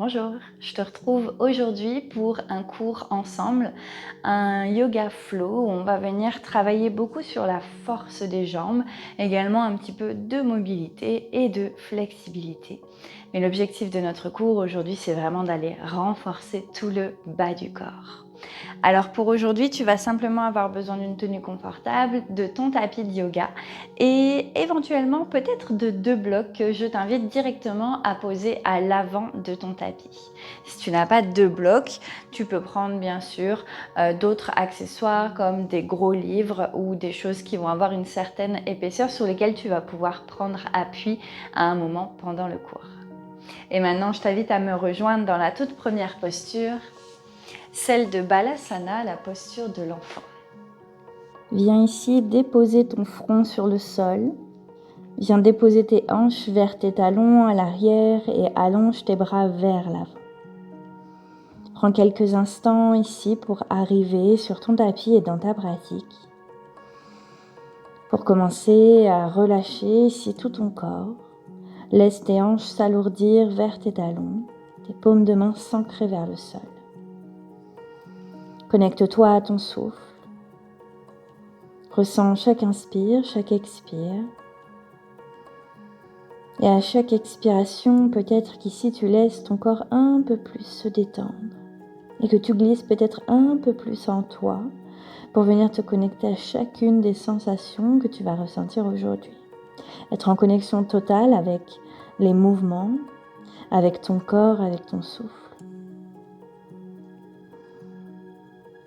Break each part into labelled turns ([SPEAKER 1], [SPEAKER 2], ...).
[SPEAKER 1] Bonjour, je te retrouve aujourd'hui pour un cours ensemble, un yoga flow où on va venir travailler beaucoup sur la force des jambes, également un petit peu de mobilité et de flexibilité. Mais l'objectif de notre cours aujourd'hui, c'est vraiment d'aller renforcer tout le bas du corps. Alors pour aujourd'hui, tu vas simplement avoir besoin d'une tenue confortable, de ton tapis de yoga et éventuellement peut-être de 2 blocs que je t'invite directement à poser à l'avant de ton tapis. Si tu n'as pas de 2 blocs, tu peux prendre bien sûr d'autres accessoires comme des gros livres ou des choses qui vont avoir une certaine épaisseur sur lesquelles tu vas pouvoir prendre appui à un moment pendant le cours. Et maintenant, je t'invite à me rejoindre dans la toute première posture, celle de Balasana, la posture de l'enfant. Viens ici déposer ton front sur le sol. Viens déposer tes hanches vers tes talons à l'arrière et allonge tes bras vers l'avant. Prends quelques instants ici pour arriver sur ton tapis et dans ta pratique. Pour commencer à relâcher ici tout ton corps, laisse tes hanches s'alourdir vers tes talons, tes paumes de main s'ancrer vers le sol. Connecte-toi à ton souffle. Ressens chaque inspire, chaque expire. Et à chaque expiration, peut-être qu'ici tu laisses ton corps un peu plus se détendre et que tu glisses peut-être un peu plus en toi pour venir te connecter à chacune des sensations que tu vas ressentir aujourd'hui. Être en connexion totale avec les mouvements, avec ton corps, avec ton souffle.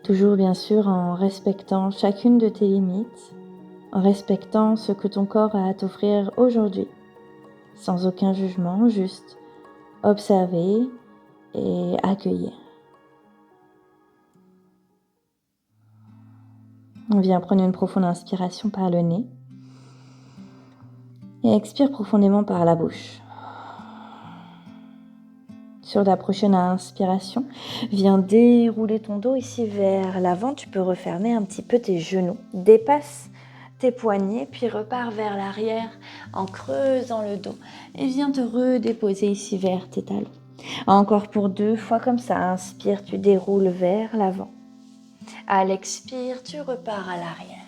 [SPEAKER 1] Toujours bien sûr en respectant chacune de tes limites, en respectant ce que ton corps a à t'offrir aujourd'hui, sans aucun jugement, juste observer et accueillir. On vient prendre une profonde inspiration par le nez et expire profondément par la bouche. Sur la prochaine inspiration, viens dérouler ton dos ici vers l'avant. Tu peux refermer un petit peu tes genoux. Dépasse tes poignets, puis repars vers l'arrière en creusant le dos. Et viens te redéposer ici vers tes talons. Encore pour 2 fois comme ça. Inspire, tu déroules vers l'avant. À l'expire, tu repars à l'arrière.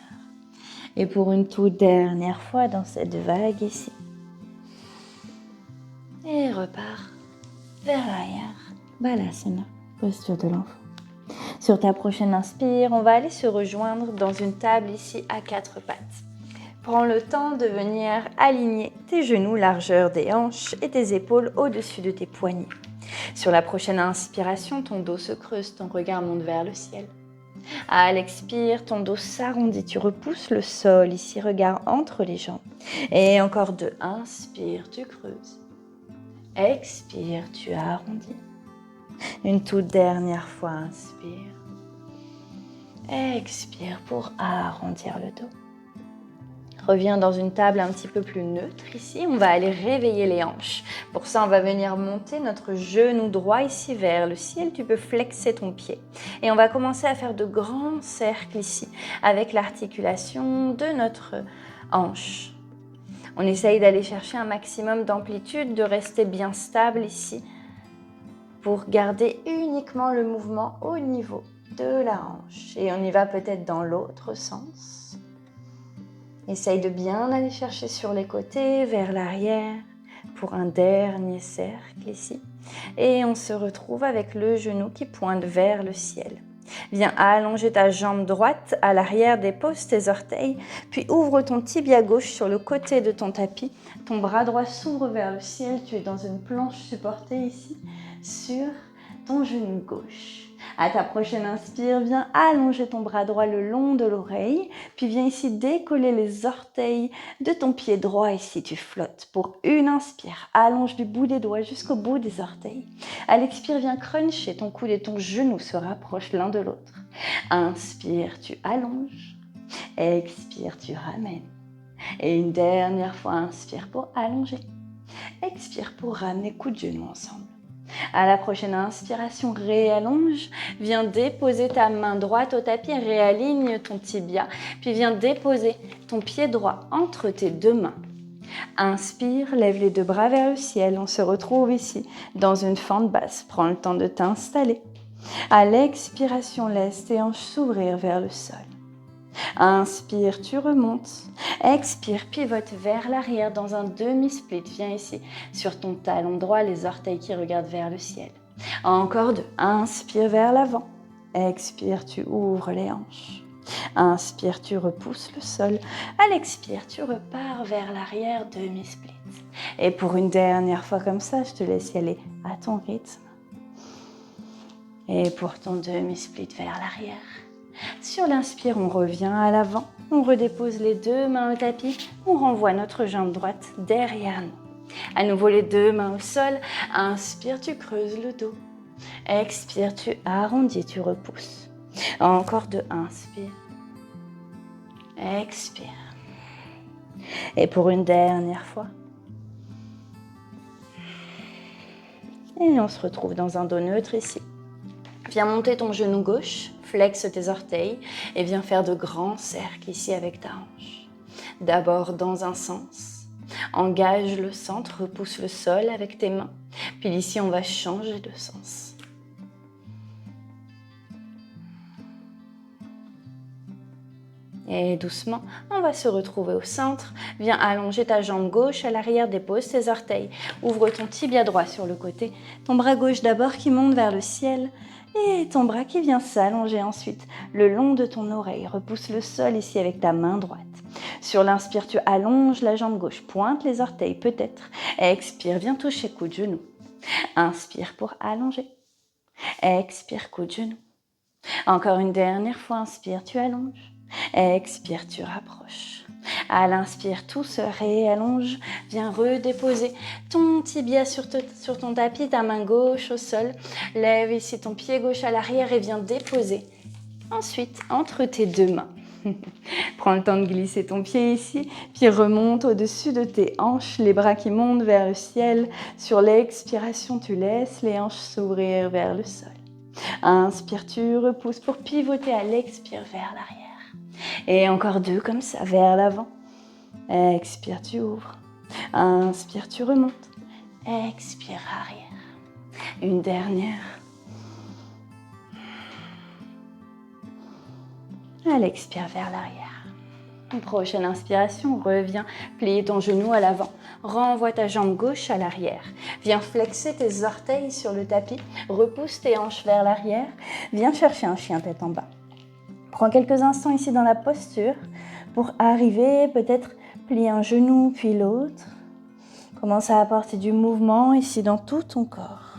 [SPEAKER 1] Et pour une toute dernière fois dans cette vague ici. Et repars vers l'arrière. Balasana, posture de l'enfant. Sur ta prochaine inspire, on va aller se rejoindre dans une table ici à 4 pattes. Prends le temps de venir aligner tes genoux, largeur des hanches et tes épaules au-dessus de tes poignets. Sur la prochaine inspiration, ton dos se creuse, ton regard monte vers le ciel. À l'expire, ton dos s'arrondit, tu repousses le sol ici, regard entre les jambes. Et encore 2, inspire, tu creuses. Expire, tu arrondis. Une toute dernière fois, inspire. Expire pour arrondir le dos. Reviens dans une table un petit peu plus neutre ici. On va aller réveiller les hanches. Pour ça, on va venir monter notre genou droit ici vers le ciel. Tu peux flexer ton pied. Et on va commencer à faire de grands cercles ici avec l'articulation de notre hanche. On essaye d'aller chercher un maximum d'amplitude, de rester bien stable ici pour garder uniquement le mouvement au niveau de la hanche. Et on y va peut-être dans l'autre sens. Essaye de bien aller chercher sur les côtés, vers l'arrière, pour un dernier cercle ici. Et on se retrouve avec le genou qui pointe vers le ciel. Viens allonger ta jambe droite à l'arrière, dépose tes orteils, puis ouvre ton tibia gauche sur le côté de ton tapis. Ton bras droit s'ouvre vers le ciel, tu es dans une planche supportée ici sur ton genou gauche. À ta prochaine inspire, viens allonger ton bras droit le long de l'oreille, puis viens ici décoller les orteils de ton pied droit ici, tu flottes. Pour une inspire, allonge du bout des doigts jusqu'au bout des orteils. À l'expire, viens cruncher ton coude et ton genou se rapprochent l'un de l'autre. Inspire, tu allonges. Expire, tu ramènes. Et une dernière fois, inspire pour allonger. Expire pour ramener coude de genou ensemble. À la prochaine inspiration, réallonge. Viens déposer ta main droite au tapis, réaligne ton tibia. Puis viens déposer ton pied droit entre tes 2 mains. Inspire, lève les deux bras vers le ciel. On se retrouve ici, dans une fente basse. Prends le temps de t'installer. À l'expiration, laisse tes hanches s'ouvrir vers le sol. Inspire, tu remontes. Expire, pivote vers l'arrière dans un demi-split. Viens ici, sur ton talon droit, les orteils qui regardent vers le ciel. Encore 2. Inspire vers l'avant. Expire, tu ouvres les hanches. Inspire, tu repousses le sol. À l'expire, tu repars vers l'arrière, demi-split. Et pour une dernière fois comme ça, je te laisse y aller à ton rythme. Et pour ton demi-split vers l'arrière. Sur l'inspire, on revient à l'avant. On redépose les deux mains au tapis. On renvoie notre jambe droite derrière nous. À nouveau, les deux mains au sol. Inspire, tu creuses le dos. Expire, tu arrondis, tu repousses. Encore 2. Inspire. Expire. Et pour une dernière fois. Et on se retrouve dans un dos neutre ici. Viens monter ton genou gauche, flexe tes orteils et viens faire de grands cercles ici avec ta hanche. D'abord dans un sens. Engage le centre, repousse le sol avec tes mains. Puis ici, on va changer de sens. Et doucement, on va se retrouver au centre. Viens allonger ta jambe gauche à l'arrière, dépose tes orteils. Ouvre ton tibia droit sur le côté. Ton bras gauche d'abord qui monte vers le ciel. Et ton bras qui vient s'allonger ensuite le long de ton oreille. Repousse le sol ici avec ta main droite. Sur l'inspire, tu allonges la jambe gauche. Pointe les orteils peut-être. Expire, viens toucher coude genou. Inspire pour allonger. Expire, coude genou. Encore une dernière fois, inspire, tu allonges. Expire, tu rapproches. À l'inspire, tout se réallonge. Viens redéposer ton tibia sur ton tapis, ta main gauche au sol. Lève ici ton pied gauche à l'arrière et viens déposer. Ensuite, entre tes deux mains. Prends le temps de glisser ton pied ici, puis remonte au-dessus de tes hanches, les bras qui montent vers le ciel. Sur l'expiration, tu laisses les hanches s'ouvrir vers le sol. Inspire, tu repousses pour pivoter à l'expire vers l'arrière. Et encore 2 comme ça, vers l'avant. Expire, tu ouvres. Inspire, tu remontes. Expire, arrière. Une dernière. À l'expire vers l'arrière. Une prochaine inspiration, reviens, plie ton genou à l'avant. Renvoie ta jambe gauche à l'arrière. Viens flexer tes orteils sur le tapis. Repousse tes hanches vers l'arrière. Viens chercher un chien tête en bas. Prends quelques instants ici dans la posture pour arriver, peut-être plier un genou puis l'autre. Commence à apporter du mouvement ici dans tout ton corps.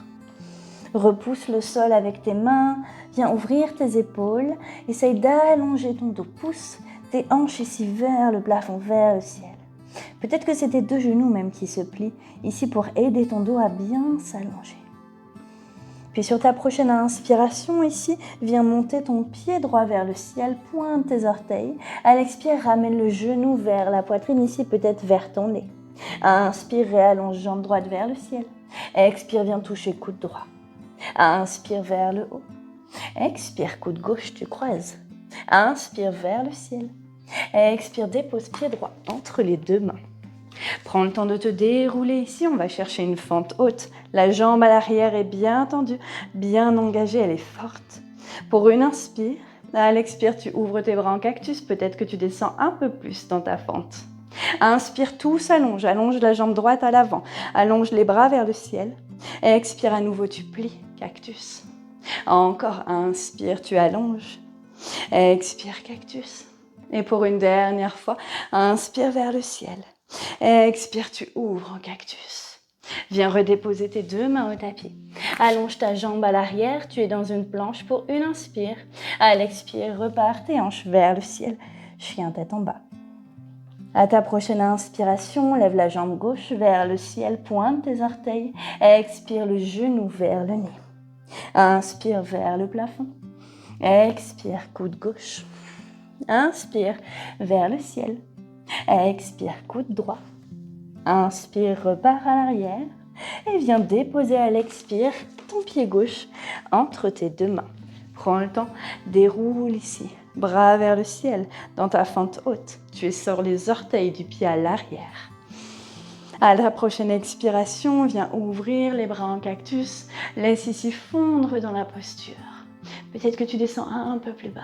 [SPEAKER 1] Repousse le sol avec tes mains. Viens ouvrir tes épaules. Essaye d'allonger ton dos. Pousse tes hanches ici vers le plafond, vers le ciel. Peut-être que c'est tes deux genoux même qui se plient ici pour aider ton dos à bien s'allonger. Puis sur ta prochaine inspiration ici, viens monter ton pied droit vers le ciel, pointe tes orteils. À l'expire, ramène le genou vers la poitrine ici, peut-être vers ton nez. Inspire, réallonge jambe droite vers le ciel. Expire, viens toucher coude droit. Inspire vers le haut. Expire, coude gauche, tu croises. Inspire vers le ciel. Expire, dépose pied droit entre les deux mains. Prends le temps de te dérouler ici, on va chercher une fente haute. La jambe à l'arrière est bien tendue, bien engagée, elle est forte. Pour une inspire, à l'expire, tu ouvres tes bras en cactus, peut-être que tu descends un peu plus dans ta fente. Inspire, tout s'allonge, allonge la jambe droite à l'avant, allonge les bras vers le ciel. Expire à nouveau, tu plies, cactus. Encore, inspire, tu allonges. Expire, cactus. Et pour une dernière fois, inspire vers le ciel. Expire, tu ouvres en cactus. Viens redéposer tes deux mains au tapis. Allonge ta jambe à l'arrière, tu es dans une planche pour une inspire. À l'expire, repars tes hanches vers le ciel. Chien tête en bas. À ta prochaine inspiration, lève la jambe gauche vers le ciel, pointe tes orteils. Expire le genou vers le nez. Inspire vers le plafond. Expire, coude gauche. Inspire vers le ciel. Expire, coude droit. Inspire, repars à l'arrière. Et viens déposer à l'expire ton pied gauche entre tes deux mains. Prends le temps, déroule ici. Bras vers le ciel, dans ta fente haute. Tu es sur les orteils du pied à l'arrière.
[SPEAKER 2] À la prochaine expiration, viens ouvrir les bras en cactus. Laisse ici fondre dans la posture. Peut-être que tu descends un peu plus bas.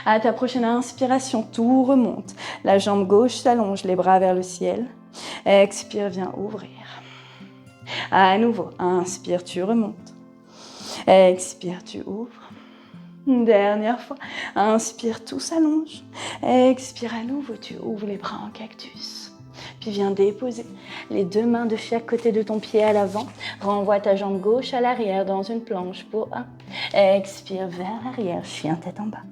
[SPEAKER 2] À ta prochaine inspiration, tout remonte. La jambe gauche s'allonge, les bras vers le ciel. Expire, viens ouvrir. À nouveau, inspire, tu remontes. Expire, tu ouvres. Une dernière fois, inspire, tout s'allonge. Expire à nouveau, tu ouvres les bras en cactus. Puis viens déposer les deux mains de chaque côté de ton pied à l'avant. Renvoie ta jambe gauche à l'arrière dans une planche pour 1. Expire vers l'arrière, chien tête en bas.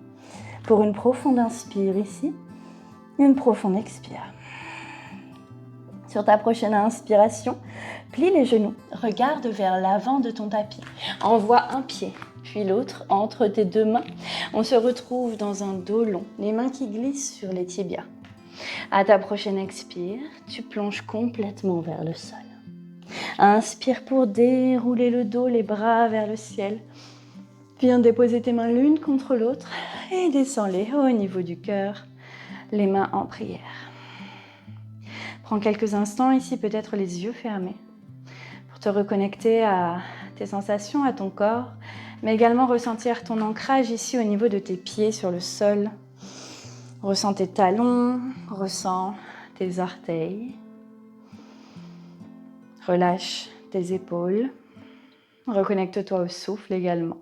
[SPEAKER 2] Pour une profonde inspire ici, une profonde expire. Sur ta prochaine inspiration, plie les genoux, regarde vers l'avant de ton tapis. Envoie un pied, puis l'autre entre tes deux mains. On se retrouve dans un dos long, les mains qui glissent sur les tibias. À ta prochaine expire, tu plonges complètement vers le sol. Inspire pour dérouler le dos, les bras vers le ciel. Viens déposer tes mains l'une contre l'autre et descends-les au niveau du cœur, les mains en prière. Prends quelques instants ici, peut-être les yeux fermés, pour te reconnecter à tes sensations, à ton corps, mais également ressentir ton ancrage ici au niveau de tes pieds sur le sol. Ressens tes talons, ressens tes orteils. Relâche tes épaules. Reconnecte-toi au souffle également.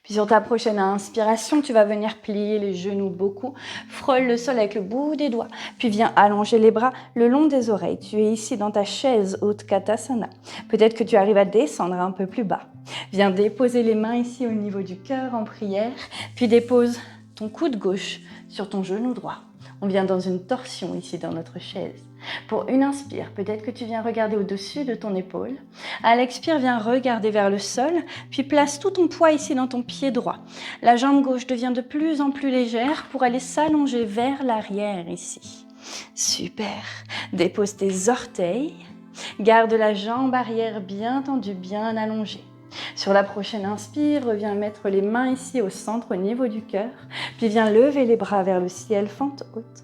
[SPEAKER 2] Puis sur ta prochaine inspiration, tu vas venir plier les genoux beaucoup. Frôle le sol avec le bout des doigts. Puis viens allonger les bras le long des oreilles. Tu es ici dans ta chaise Utkatasana. Peut-être que tu arrives à descendre un peu plus bas. Viens déposer les mains ici au niveau du cœur en prière. Puis dépose ton coude gauche sur ton genou droit. On vient dans une torsion ici dans notre chaise. Pour une inspire, peut-être que tu viens regarder au-dessus de ton épaule. À l'expire, viens regarder vers le sol, puis place tout ton poids ici dans ton pied droit. La jambe gauche devient de plus en plus légère pour aller s'allonger vers l'arrière ici. Super. Dépose tes orteils. Garde la jambe arrière bien tendue, bien allongée. Sur la prochaine inspire, reviens mettre les mains ici au centre, au niveau du cœur, puis viens lever les bras vers le ciel, fente haute.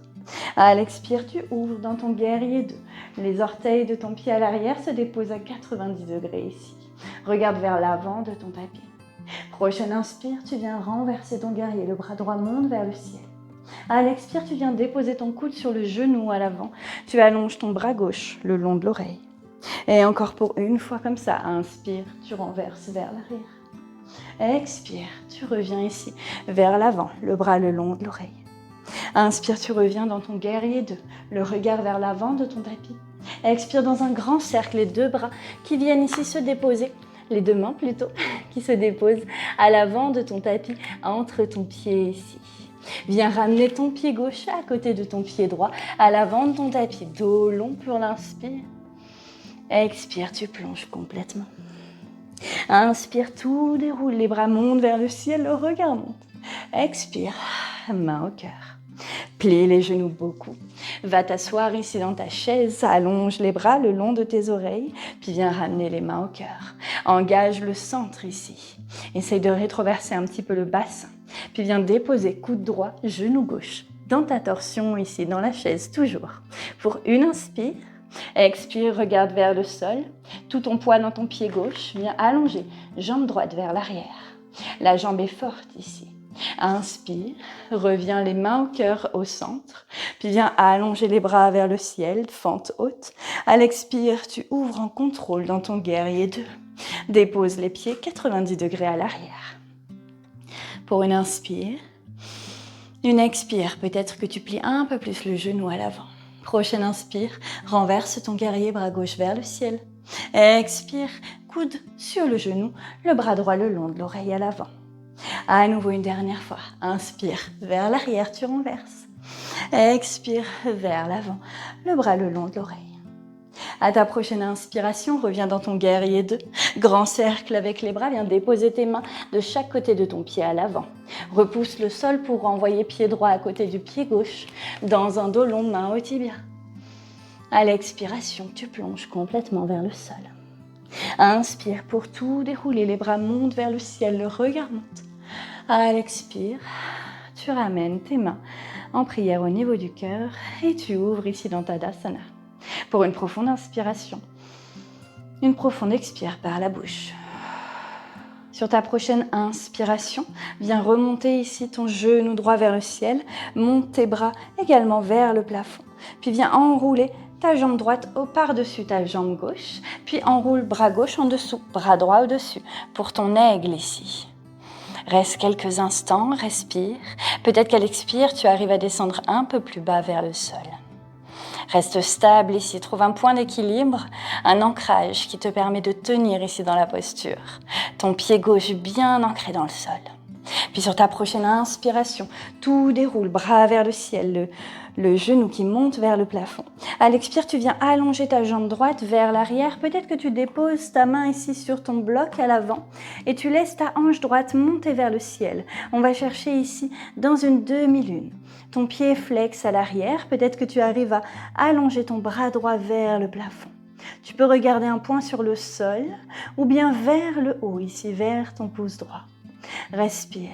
[SPEAKER 2] À l'expire, tu ouvres dans ton guerrier 2. Les orteils de ton pied à l'arrière se déposent à 90 degrés ici. Regarde vers l'avant de ton tapis. Prochaine inspire, tu viens renverser ton guerrier. Le bras droit monte vers le ciel. À l'expire, tu viens déposer ton coude sur le genou à l'avant. Tu allonges ton bras gauche le long de l'oreille. Et encore pour une fois comme ça. Inspire, tu renverses vers l'arrière. Expire, tu reviens ici vers l'avant, le bras le long de l'oreille. Inspire, tu reviens dans ton guerrier 2, le regard vers l'avant de ton tapis. Expire dans un grand cercle, les deux bras qui viennent ici se déposer, les deux mains plutôt, qui se déposent à l'avant de ton tapis, entre ton pied ici. Viens ramener ton pied gauche à côté de ton pied droit, à l'avant de ton tapis, dos long pour l'inspire. Expire, tu plonges complètement. Inspire, tout déroule, les bras montent vers le ciel, le regard monte. Expire, main au cœur. Plie les genoux beaucoup. Va t'asseoir ici dans ta chaise, allonge les bras le long de tes oreilles, puis viens ramener les mains au cœur. Engage le centre ici. Essaye de rétroverser un petit peu le bassin, puis viens déposer coude droit, genou gauche, dans ta torsion ici, dans la chaise, toujours. Pour une inspire, expire, regarde vers le sol, tout ton poids dans ton pied gauche, viens allonger, jambe droite vers l'arrière. La jambe est forte ici. Inspire, reviens les mains au cœur, au centre, puis viens allonger les bras vers le ciel, fente haute. À l'expire, tu ouvres en contrôle dans ton guerrier 2. Dépose les pieds 90 degrés à l'arrière. Pour une inspire, une expire, peut-être que tu plies un peu plus le genou à l'avant. Prochaine inspire, renverse ton guerrier, bras gauche vers le ciel. Expire, coude sur le genou, le bras droit le long de l'oreille à l'avant. À nouveau une dernière fois. Inspire, vers l'arrière, tu renverses. Expire, vers l'avant, le bras le long de l'oreille. À ta prochaine inspiration, reviens dans ton guerrier 2. Grand cercle avec les bras, viens déposer tes mains de chaque côté de ton pied à l'avant. Repousse le sol pour renvoyer pied droit à côté du pied gauche, dans un dos long, main au tibia. À l'expiration, tu plonges complètement vers le sol. Inspire pour tout dérouler, les bras montent vers le ciel, le regard monte. À l'expire, tu ramènes tes mains en prière au niveau du cœur et tu ouvres ici dans Tadasana. Pour une profonde inspiration. Une profonde expire par la bouche. Sur ta prochaine inspiration, viens remonter ici ton genou droit vers le ciel. Monte tes bras également vers le plafond. Puis viens enrouler ta jambe droite par-dessus ta jambe gauche. Puis enroule bras gauche en dessous, bras droit au-dessus pour ton aigle ici. Reste quelques instants, respire. Peut-être qu'à l'expire, tu arrives à descendre un peu plus bas vers le sol. Reste stable ici, trouve un point d'équilibre, un ancrage qui te permet de tenir ici dans la posture. Ton pied gauche bien ancré dans le sol. Puis sur ta prochaine inspiration, tout déroule, bras vers le ciel, le genou qui monte vers le plafond. À l'expire, tu viens allonger ta jambe droite vers l'arrière. Peut-être que tu déposes ta main ici sur ton bloc à l'avant et tu laisses ta hanche droite monter vers le ciel. On va chercher ici dans une demi-lune. Ton pied flex à l'arrière. Peut-être que tu arrives à allonger ton bras droit vers le plafond. Tu peux regarder un point sur le sol ou bien vers le haut, ici vers ton pouce droit. Respire.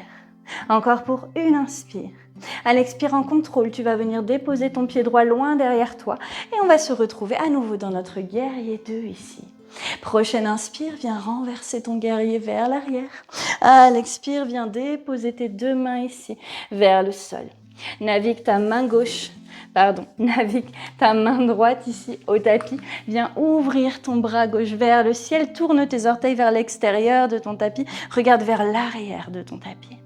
[SPEAKER 2] Encore pour une inspire. À l'expire en contrôle, tu vas venir déposer ton pied droit loin derrière toi et on va se retrouver à nouveau dans notre guerrier 2 ici. Prochaine inspire, viens renverser ton guerrier vers l'arrière. À l'expire, viens déposer tes deux mains ici vers le sol. Navigue ta main droite ici au tapis. Viens ouvrir ton bras gauche vers le ciel. Tourne tes orteils vers l'extérieur de ton tapis. Regarde vers l'arrière de ton tapis.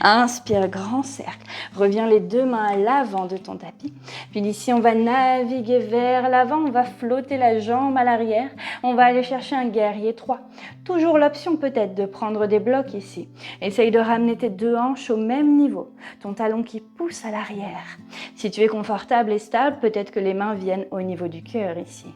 [SPEAKER 2] Inspire, grand cercle. Reviens les deux mains à l'avant de ton tapis. Puis d'ici, on va naviguer vers l'avant. On va flotter la jambe à l'arrière. On va aller chercher un guerrier 3. Toujours l'option peut-être de prendre des blocs ici. Essaye de ramener tes deux hanches au même niveau. Ton talon qui pousse à l'arrière. Si tu es confortable et stable, peut-être que les mains viennent au niveau du cœur ici.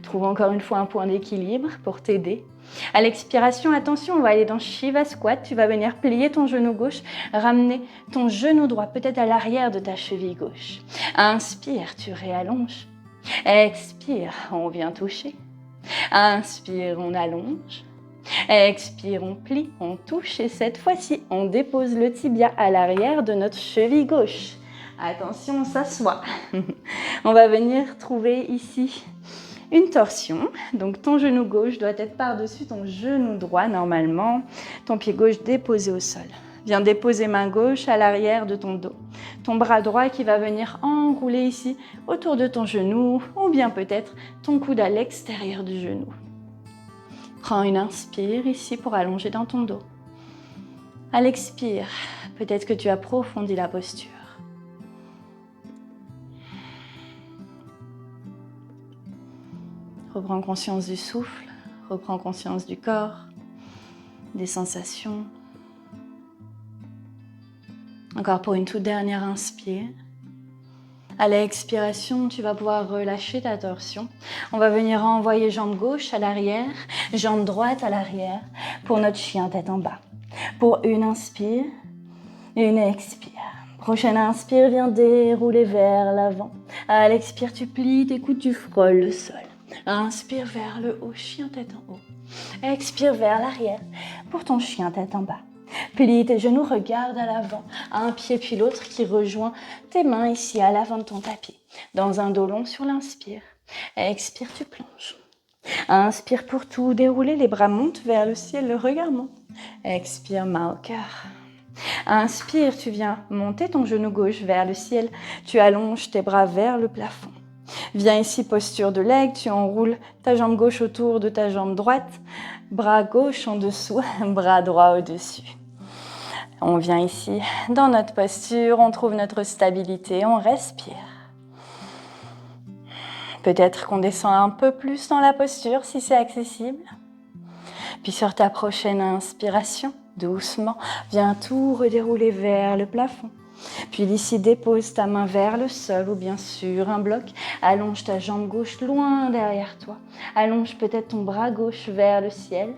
[SPEAKER 2] Trouve encore une fois un point d'équilibre pour t'aider. À l'expiration, attention, on va aller dans Shiva Squat. Tu vas venir plier ton genou gauche, ramener ton genou droit peut-être à l'arrière de ta cheville gauche. Inspire, tu réallonges. Expire, on vient toucher. Inspire, on allonge. Expire, on plie, on touche et cette fois-ci, on dépose le tibia à l'arrière de notre cheville gauche. Attention, on s'assoit. On va venir trouver ici une torsion. Donc ton genou gauche doit être par-dessus ton genou droit normalement. Ton pied gauche déposé au sol. Viens déposer main gauche à l'arrière de ton dos. Ton bras droit qui va venir enrouler ici autour de ton genou ou bien peut-être ton coude à l'extérieur du genou. Prends une inspire ici pour allonger dans ton dos. À l'expire, peut-être que tu approfondis la posture. Reprends conscience du souffle, reprends conscience du corps, des sensations. Encore pour une toute dernière inspire. À l'expiration, tu vas pouvoir relâcher ta torsion. On va venir envoyer jambe gauche à l'arrière, jambe droite à l'arrière pour notre chien tête en bas. Pour une inspire, une expire. Prochaine inspire, viens dérouler vers l'avant. À l'expire, tu plies tes coudes, tu frôles le sol. Inspire vers le haut, chien tête en haut. Expire vers l'arrière pour ton chien tête en bas. Plie tes genoux, regarde à l'avant. Un pied puis l'autre qui rejoint tes mains ici à l'avant de ton tapis. Dans un dos long sur l'inspire. Expire, tu plonges. Inspire pour tout dérouler, les bras montent vers le ciel, le regard monte. Expire, main au cœur. Inspire, tu viens monter ton genou gauche vers le ciel. Tu allonges tes bras vers le plafond. Viens ici, posture de l'aigle, tu enroules ta jambe gauche autour de ta jambe droite, bras gauche en dessous, bras droit au-dessus. On vient ici dans notre posture, on trouve notre stabilité, on respire. Peut-être qu'on descend un peu plus dans la posture si c'est accessible. Puis sur ta prochaine inspiration, doucement, viens tout redérouler vers le plafond. Puis d'ici, dépose ta main vers le sol ou bien sur un bloc. Allonge ta jambe gauche loin derrière toi. Allonge peut-être ton bras gauche vers le ciel.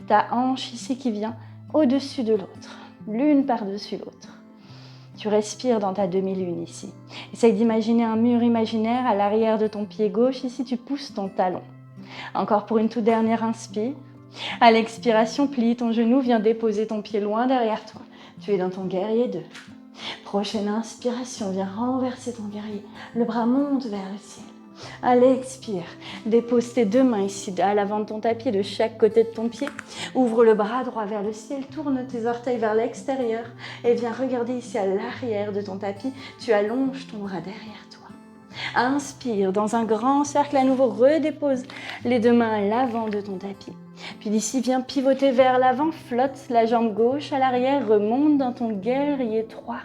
[SPEAKER 2] Ta hanche ici qui vient au-dessus de l'autre, l'une par-dessus l'autre. Tu respires dans ta demi-lune ici. Essaye d'imaginer un mur imaginaire à l'arrière de ton pied gauche. Ici, tu pousses ton talon. Encore pour une toute dernière inspire. À l'expiration, plie ton genou, viens déposer ton pied loin derrière toi. Tu es dans ton guerrier 2. Prochaine inspiration, viens renverser ton guerrier. Le bras monte vers le ciel. À l'expire, dépose tes deux mains ici à l'avant de ton tapis, de chaque côté de ton pied. Ouvre le bras droit vers le ciel, tourne tes orteils vers l'extérieur et viens regarder ici à l'arrière de ton tapis. Tu allonges ton bras derrière toi. Inspire dans un grand cercle à nouveau, redépose les deux mains à l'avant de ton tapis. Puis d'ici, viens pivoter vers l'avant, flotte la jambe gauche à l'arrière, remonte dans ton guerrier 3.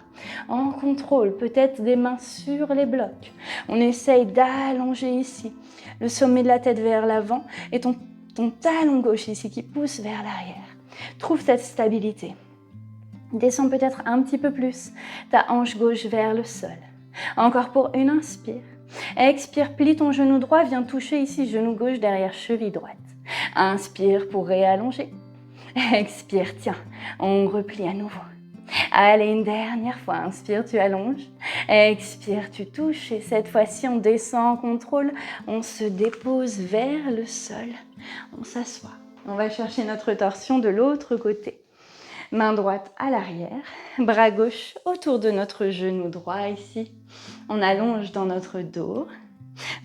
[SPEAKER 2] En contrôle, peut-être des mains sur les blocs. On essaye d'allonger ici le sommet de la tête vers l'avant et ton talon gauche ici qui pousse vers l'arrière. Trouve cette stabilité. Descends peut-être un petit peu plus ta hanche gauche vers le sol. Encore pour une inspire. Expire, plie ton genou droit, viens toucher ici genou gauche derrière cheville droite. Inspire pour réallonger. Expire, tiens, on replie à nouveau. Allez, une dernière fois, inspire, tu allonges. Expire, tu touches et cette fois-ci, on descend en contrôle. On se dépose vers le sol. On s'assoit. On va chercher notre torsion de l'autre côté. Main droite à l'arrière, bras gauche autour de notre genou droit ici. On allonge dans notre dos.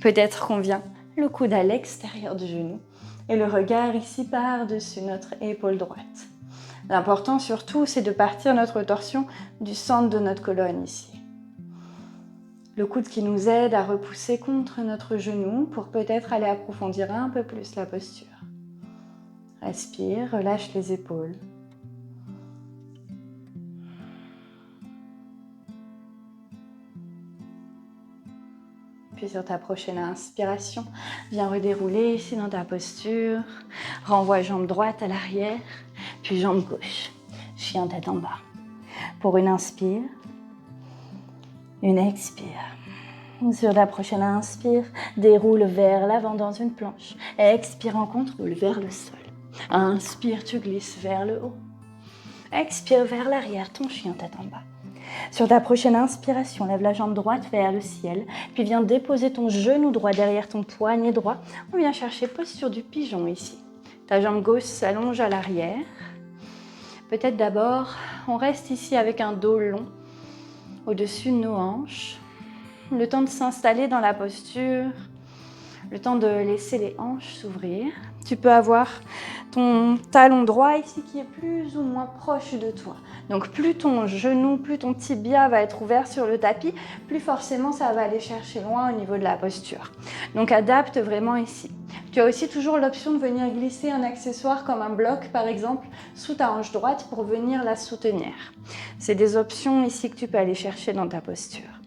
[SPEAKER 2] Peut-être qu'on vient le coude à l'extérieur du genou et le regard ici par-dessus notre épaule droite. L'important surtout, c'est de partir notre torsion du centre de notre colonne ici. Le coude qui nous aide à repousser contre notre genou pour peut-être aller approfondir un peu plus la posture. Respire, relâche les épaules. Puis sur ta prochaine inspiration, viens redérouler ici dans ta posture. Renvoie jambe droite à l'arrière, puis jambe gauche. Chien tête en bas. Pour une inspire, une expire. Sur ta prochaine inspire, déroule vers l'avant dans une planche. Expire en contrôle vers le sol. Inspire, tu glisses vers le haut. Expire vers l'arrière, ton chien tête en bas. Sur ta prochaine inspiration, lève la jambe droite vers le ciel, puis viens déposer ton genou droit derrière ton poignet droit. On vient chercher posture du pigeon ici. Ta jambe gauche s'allonge à l'arrière. Peut-être d'abord, on reste ici avec un dos long au-dessus de nos hanches. Le temps de s'installer dans la posture, le temps de laisser les hanches s'ouvrir. Tu peux avoir ton talon droit ici qui est plus ou moins proche de toi. Donc plus ton genou, plus ton tibia va être ouvert sur le tapis, plus forcément ça va aller chercher loin au niveau de la posture. Donc adapte vraiment ici. Tu as aussi toujours l'option de venir glisser un accessoire comme un bloc par exemple sous ta hanche droite pour venir la soutenir. C'est des options ici que tu peux aller chercher dans ta posture.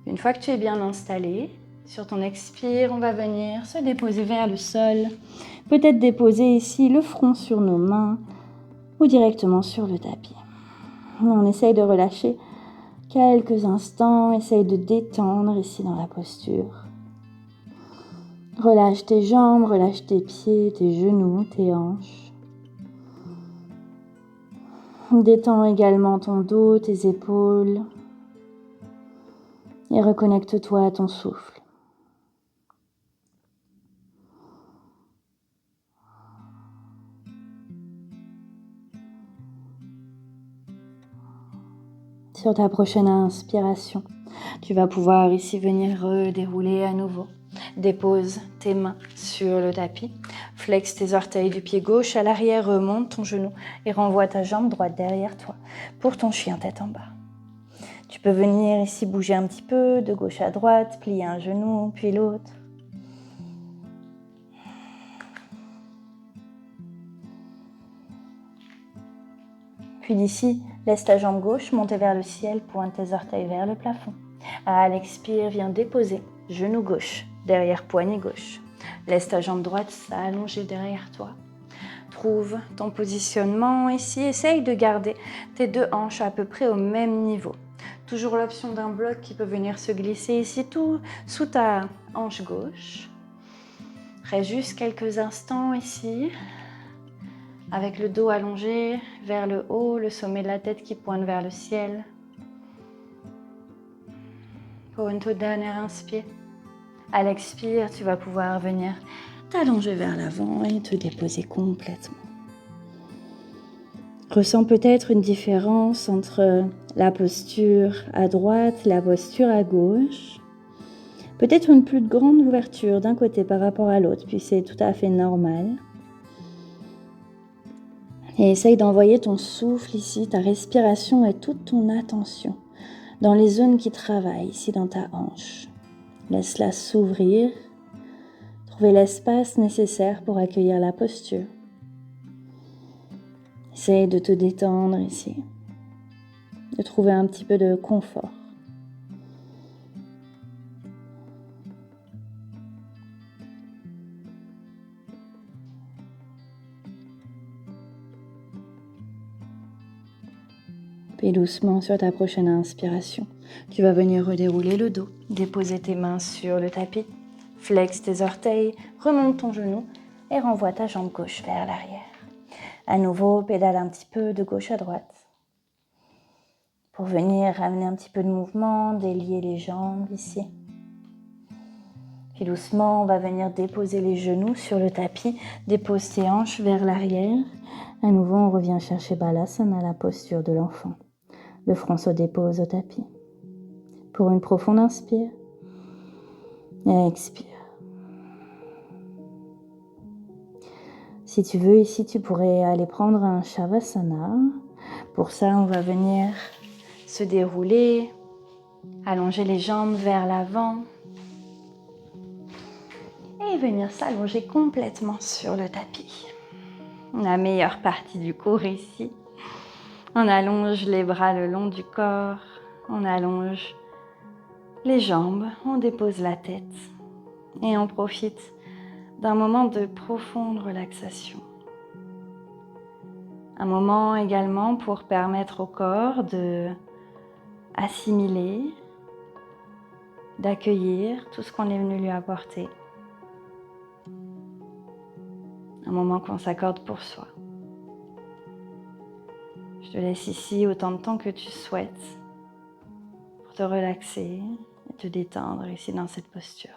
[SPEAKER 2] Une fois que tu es bien installé, sur ton expire, on va venir se déposer vers le sol. Peut-être déposer ici le front sur nos mains ou directement sur le tapis. On essaye de relâcher quelques instants, essaye de détendre ici dans la posture. Relâche tes jambes, relâche tes pieds, tes genoux, tes hanches. Détends également ton dos, tes épaules. Et reconnecte-toi à ton souffle. Sur ta prochaine inspiration, tu vas pouvoir ici venir redérouler à nouveau. Dépose tes mains sur le tapis. Flexe tes orteils du pied gauche à l'arrière, remonte ton genou et renvoie ta jambe droite derrière toi pour ton chien tête en bas. Tu peux venir ici bouger un petit peu de gauche à droite, plier un genou puis l'autre. Puis d'ici, laisse ta jambe gauche monter vers le ciel, pointe tes orteils vers le plafond. À l'expire, viens déposer genou gauche derrière poignet gauche. Laisse ta jambe droite s'allonger derrière toi. Trouve ton positionnement ici. Essaye de garder tes deux hanches à peu près au même niveau. Toujours l'option d'un bloc qui peut venir se glisser ici tout sous ta hanche gauche. Reste juste quelques instants ici. Avec le dos allongé vers le haut, le sommet de la tête qui pointe vers le ciel. Pour une toute dernière inspire. À l'expire, tu vas pouvoir venir t'allonger vers l'avant et te déposer complètement. Ressens peut-être une différence entre la posture à droite et la posture à gauche. Peut-être une plus grande ouverture d'un côté par rapport à l'autre, puis c'est tout à fait normal. Et essaye d'envoyer ton souffle ici, ta respiration et toute ton attention dans les zones qui travaillent ici dans ta hanche. Laisse-la s'ouvrir, trouver l'espace nécessaire pour accueillir la posture. Essaye de te détendre ici, de trouver un petit peu de confort. Puis doucement sur ta prochaine inspiration, tu vas venir redérouler le dos, déposer tes mains sur le tapis, flex tes orteils, remonte ton genou et renvoie ta jambe gauche vers l'arrière. À nouveau, pédale un petit peu de gauche à droite pour venir ramener un petit peu de mouvement, délier les jambes ici. Puis doucement, on va venir déposer les genoux sur le tapis, dépose tes hanches vers l'arrière. À nouveau, on revient chercher Balasana, la posture de l'enfant. Le front se dépose au tapis. Pour une profonde inspire et expire. Si tu veux, ici, tu pourrais aller prendre un Shavasana. Pour ça, on va venir se dérouler, allonger les jambes vers l'avant et venir s'allonger complètement sur le tapis. La meilleure partie du cours ici. On allonge les bras le long du corps, on allonge les jambes, on dépose la tête et on profite d'un moment de profonde relaxation. Un moment également pour permettre au corps de assimiler, d'accueillir tout ce qu'on est venu lui apporter. Un moment qu'on s'accorde pour soi. Je te laisse ici autant de temps que tu souhaites pour te relaxer et te détendre ici dans cette posture.